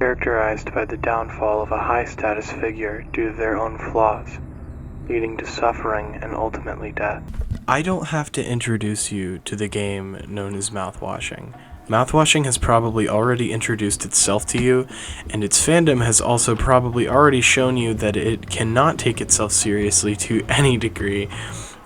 characterized by the downfall of a high-status figure due to their own flaws, leading to suffering and ultimately death. I don't have to introduce you to the game known as Mouthwashing. Mouthwashing has probably already introduced itself to you, and its fandom has also probably already shown you that it cannot take itself seriously to any degree,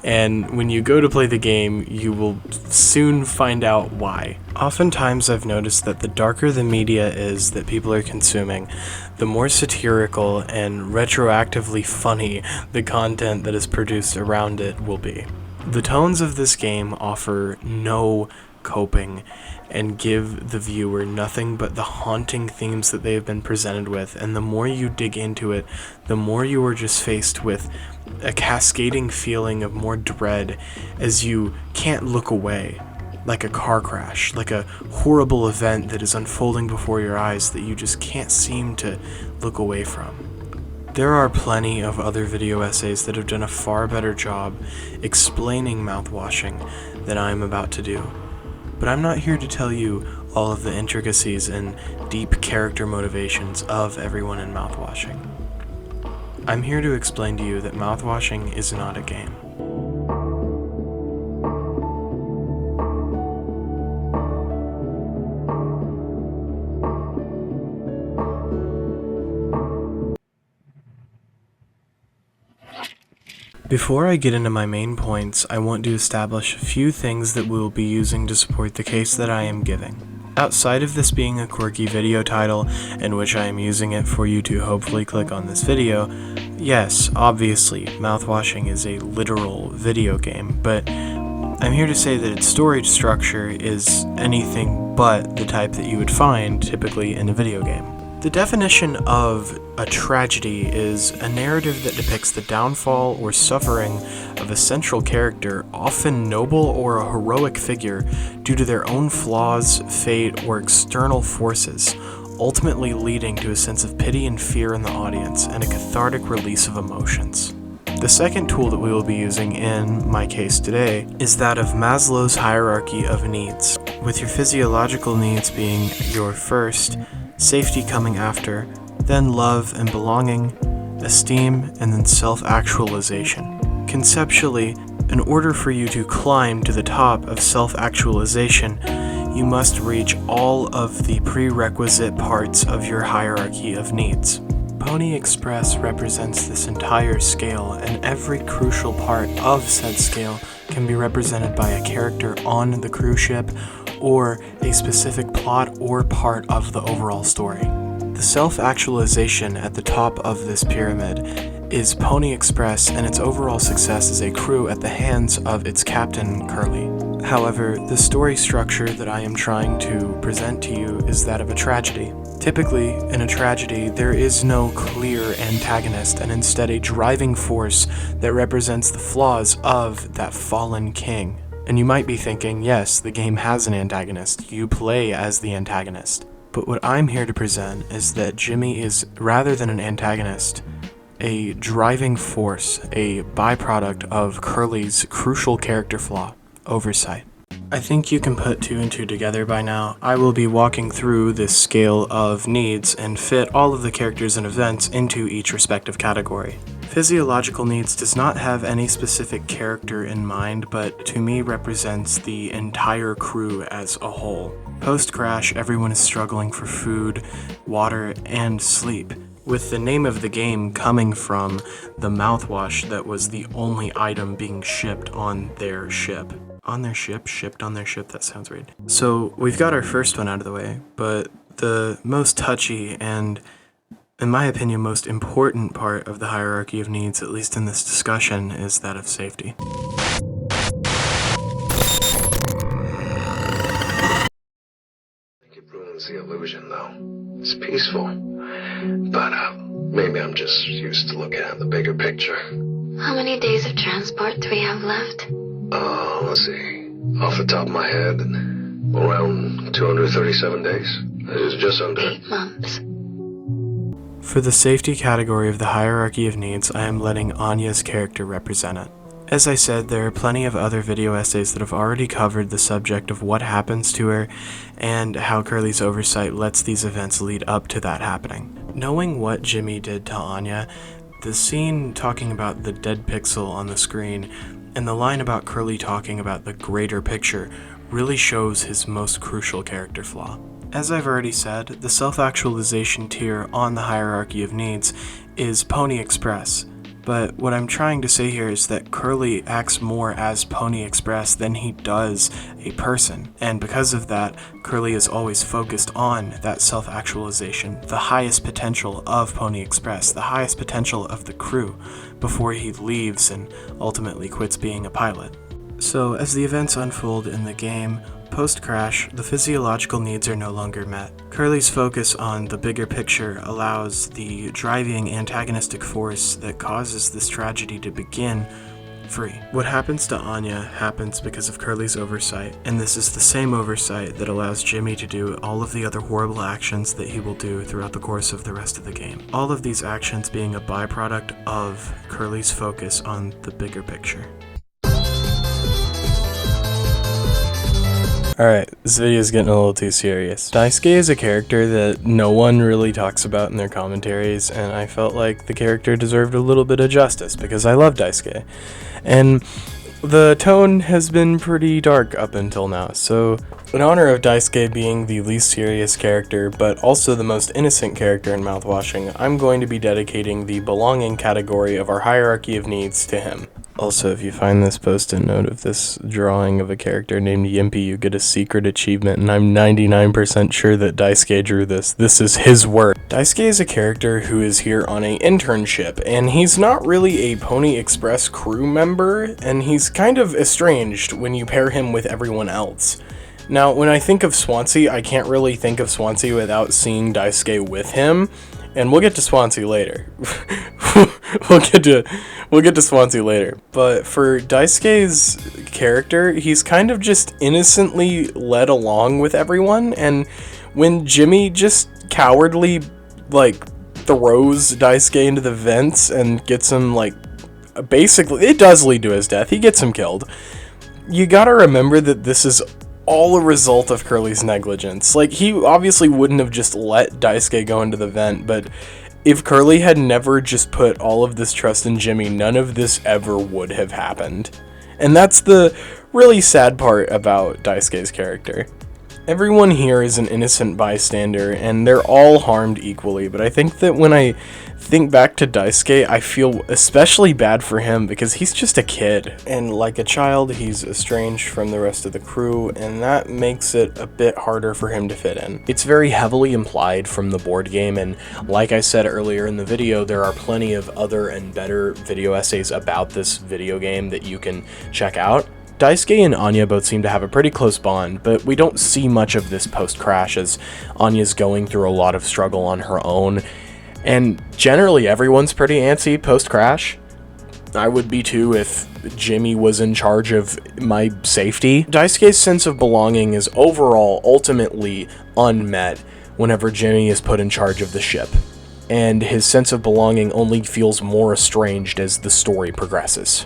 and when you go to play the game, you will soon find out why. Oftentimes I've noticed that the darker the media is that people are consuming, the more satirical and retroactively funny the content that is produced around it will be. The tones of this game offer no coping and give the viewer nothing but the haunting themes that they have been presented with, and the more you dig into it, the more you are just faced with a cascading feeling of more dread as you can't look away, like a car crash, like a horrible event that is unfolding before your eyes that you just can't seem to look away from. There are plenty of other video essays that have done a far better job explaining mouthwashing than I am about to do. But I'm not here to tell you all of the intricacies and deep character motivations of everyone in mouthwashing. I'm here to explain to you that mouthwashing is not a game. Before I get into my main points, I want to establish a few things that we will be using to support the case that I am giving. Outside of this being a quirky video title, in which I am using it for you to hopefully click on this video, yes, obviously, Mouthwashing is a literal video game, but I'm here to say that its story structure is anything but the type that you would find typically in a video game. The definition of a tragedy is a narrative that depicts the downfall or suffering of a central character, often noble or a heroic figure, due to their own flaws, fate, or external forces, ultimately leading to a sense of pity and fear in the audience and a cathartic release of emotions. The second tool that we will be using in my case today is that of Maslow's hierarchy of needs, with your physiological needs being your first, safety coming after, then love and belonging, esteem, and then self-actualization. Conceptually, in order for you to climb to the top of self-actualization, you must reach all of the prerequisite parts of your hierarchy of needs. Pony Express represents this entire scale, and every crucial part of said scale can be represented by a character on the cruise ship or a specific plot or part of the overall story. The self-actualization at the top of this pyramid is Pony Express and its overall success as a crew at the hands of its captain, Curly. However, the story structure that I am trying to present to you is that of a tragedy. Typically, in a tragedy, there is no clear antagonist and instead a driving force that represents the flaws of that fallen king. And you might be thinking, yes, the game has an antagonist. You play as the antagonist. But what I'm here to present is that Jimmy is, rather than an antagonist, a driving force, a byproduct of Curly's crucial character flaw, oversight. I think you can put two and two together by now. I will be walking through this scale of needs and fit all of the characters and events into each respective category. Physiological needs does not have any specific character in mind, but to me represents the entire crew as a whole. Post-crash, everyone is struggling for food, water, and sleep, with the name of the game coming from the mouthwash that was the only item being shipped on their ship. On their ship? Shipped on their ship? That sounds weird. So we've got our first one out of the way, but the most touchy and, in my opinion, most important part of the hierarchy of needs, at least in this discussion, is that of safety. It ruins the illusion, though. It's peaceful. But, maybe I'm just used to looking at the bigger picture. How many days of transport do we have left? Let's see. Off the top of my head, around 237 days. That is just under 8 months. For the safety category of the hierarchy of needs, I am letting Anya's character represent it. As I said, there are plenty of other video essays that have already covered the subject of what happens to her and how Curly's oversight lets these events lead up to that happening. Knowing what Jimmy did to Anya, the scene talking about the dead pixel on the screen, and the line about Curly talking about the greater picture really shows his most crucial character flaw. As I've already said, the self-actualization tier on the hierarchy of needs is Pony Express, but what I'm trying to say here is that Curly acts more as Pony Express than he does a person, and because of that, Curly is always focused on that self-actualization, the highest potential of Pony Express, the highest potential of the crew, before he leaves and ultimately quits being a pilot. So as the events unfold in the game, post-crash, the physiological needs are no longer met. Curly's focus on the bigger picture allows the driving antagonistic force that causes this tragedy to begin free. What happens to Anya happens because of Curly's oversight, and this is the same oversight that allows Jimmy to do all of the other horrible actions that he will do throughout the course of the rest of the game. All of these actions being a byproduct of Curly's focus on the bigger picture. Alright, this video is getting a little too serious. Daisuke is a character that no one really talks about in their commentaries, and I felt like the character deserved a little bit of justice because I love Daisuke. And the tone has been pretty dark up until now, so in honor of Daisuke being the least serious character, but also the most innocent character in Mouthwashing, I'm going to be dedicating the belonging category of our hierarchy of needs to him. Also, if you find this post-it note of this drawing of a character named Yimpy, you get a secret achievement, and I'm 99% sure that Daisuke drew this. This is his work. Daisuke is a character who is here on an internship, and he's not really a Pony Express crew member, and he's kind of estranged when you pair him with everyone else. Now, when I think of Swansea, I can't really think of Swansea without seeing Daisuke with him, and we'll get to Swansea later. We'll get to Swansea later. But for Daisuke's character, he's kind of just innocently led along with everyone, and when Jimmy just cowardly, throws Daisuke into the vents and gets him, basically, it does lead to his death. He gets him killed. You gotta remember that this is all a result of Curly's negligence. He obviously wouldn't have just let Daisuke go into the vent, but if Curly had never just put all of this trust in Jimmy, none of this ever would have happened. And that's the really sad part about Daisuke's character. Everyone here is an innocent bystander, and they're all harmed equally, but I think that when I think back to Daisuke, I feel especially bad for him because he's just a kid, and like a child, he's estranged from the rest of the crew, and that makes it a bit harder for him to fit in. It's very heavily implied from the board game, and like I said earlier in the video, there are plenty of other and better video essays about this video game that you can check out. Daisuke and Anya both seem to have a pretty close bond, but we don't see much of this post-crash as Anya's going through a lot of struggle on her own, and generally everyone's pretty antsy post-crash. I would be too if Jimmy was in charge of my safety. Daisuke's sense of belonging is overall ultimately unmet whenever Jimmy is put in charge of the ship, and his sense of belonging only feels more estranged as the story progresses.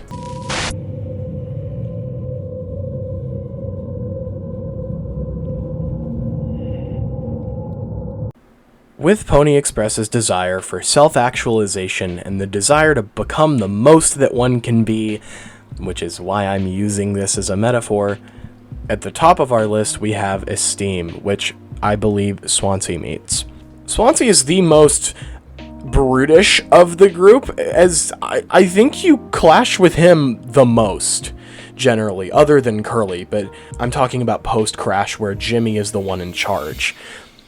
With Pony Express's desire for self-actualization and the desire to become the most that one can be, which is why I'm using this as a metaphor, at the top of our list we have esteem, which I believe Swansea meets. Swansea is the most brutish of the group, as I think you clash with him the most, generally, other than Curly, but I'm talking about post-crash where Jimmy is the one in charge.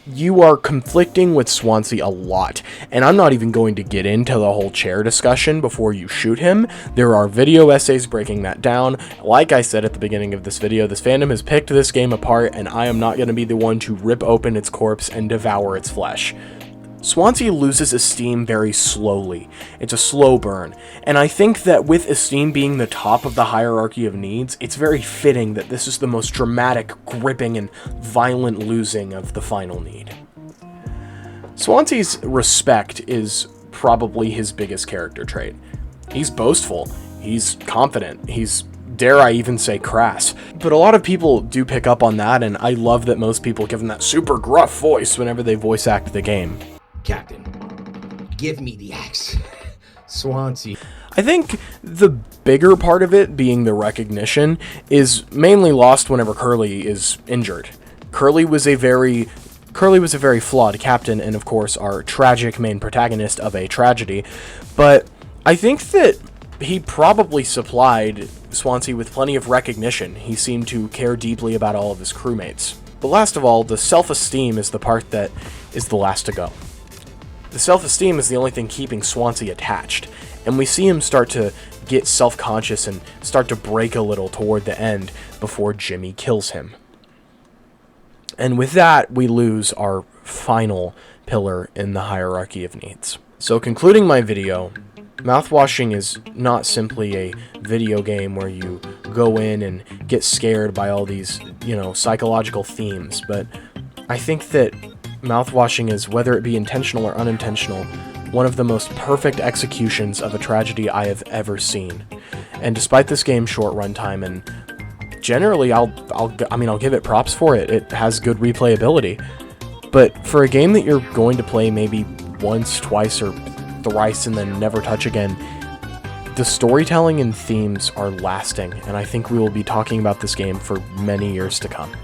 You are conflicting with Swansea a lot, and I'm not even going to get into the whole chair discussion before you shoot him. There are video essays breaking that down. Like I said at the beginning of this video, this fandom has picked this game apart, and I am not going to be the one to rip open its corpse and devour its flesh. Swansea loses esteem very slowly. It's a slow burn, and I think that with esteem being the top of the hierarchy of needs, it's very fitting that this is the most dramatic, gripping, and violent losing of the final need. Swansea's respect is probably his biggest character trait. He's boastful. He's confident. He's, dare I even say, crass. But a lot of people do pick up on that, and I love that most people give him that super gruff voice whenever they voice act the game. Captain, give me the axe. Swansea. I think the bigger part of it, being the recognition, is mainly lost whenever Curly is injured. Curly was a very flawed captain, and of course our tragic main protagonist of a tragedy, but I think that he probably supplied Swansea with plenty of recognition. He seemed to care deeply about all of his crewmates. But last of all, the self-esteem is the part that is the last to go. The self-esteem is the only thing keeping Swansea attached, and we see him start to get self-conscious and start to break a little toward the end before Jimmy kills him. And with that, we lose our final pillar in the hierarchy of needs. So concluding my video, Mouthwashing is not simply a video game where you go in and get scared by all these, psychological themes, but I think that Mouthwashing is, whether it be intentional or unintentional, one of the most perfect executions of a tragedy I have ever seen. And despite this game's short runtime, and generally I'll give it props for it. It has good replayability. But for a game that you're going to play maybe once, twice, or thrice and then never touch again, the storytelling and themes are lasting, and I think we will be talking about this game for many years to come.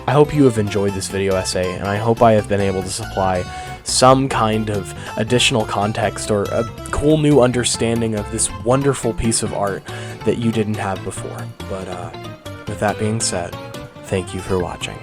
I hope you have enjoyed this video essay, and I hope I have been able to supply some kind of additional context or a cool new understanding of this wonderful piece of art that you didn't have before. But with that being said, thank you for watching.